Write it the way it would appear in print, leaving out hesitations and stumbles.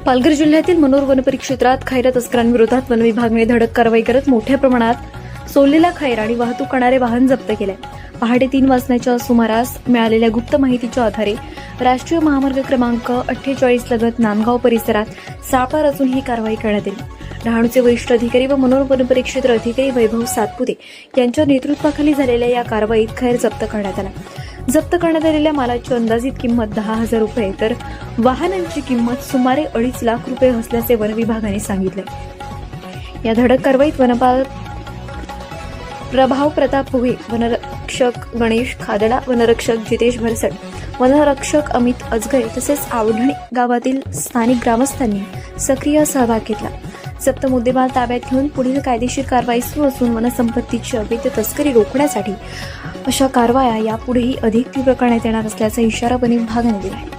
पालघर जिल्ह्यातील मनोर वनपरिक्षेत्रात खैरा तस्करांविरोधात वन विभागाने धडक कारवाई करत मोठ्या प्रमाणात सोललेला खैर आणि वाहतूक करणारे वाहन जप्त केले. पहाटे 3 वाजण्याच्या सुमारास मिळालेल्या गुप्त माहितीच्या आधारे राष्ट्रीय महामार्ग क्रमांक 48 लगत नांदगाव परिसरात सापळा रचून ही कारवाई करण्यात आली. डहाणूचे वरिष्ठ अधिकारी व मनोर वनपरिक्षेत्र अधिकारी वैभव सातपुते यांच्या नेतृत्वाखाली झालेल्या या कारवाईत खैर जप्त करण्यात आला. जप्त करण्यात आलेल्या मालाची अंदाजित किंमत 10,000 रुपये तर वाहनांची किंमत सुमारे 2.5 लाख रुपये असल्याचे वन विभागाने सांगितले. या धडक कारवाईत वनपाल प्रभाव प्रताप पुहे, वनरक्षक गणेश खादडा, वनरक्षक जितेश भरसट, वनरक्षक अमित अजगरे तसेच आवढणी गावातील स्थानिक ग्रामस्थांनी सक्रिय सहभाग घेतला. जप्त मुद्देमाल ताब्यात घेऊन पुढील कायदेशीर कारवाई सुरू असून वनसंपत्तीची अवैध तस्करी रोखण्यासाठी अशा कारवाया यापुढेही अधिक तीव्र करण्यात येणार असल्याचा इशारा वन विभागाने दिला आहे.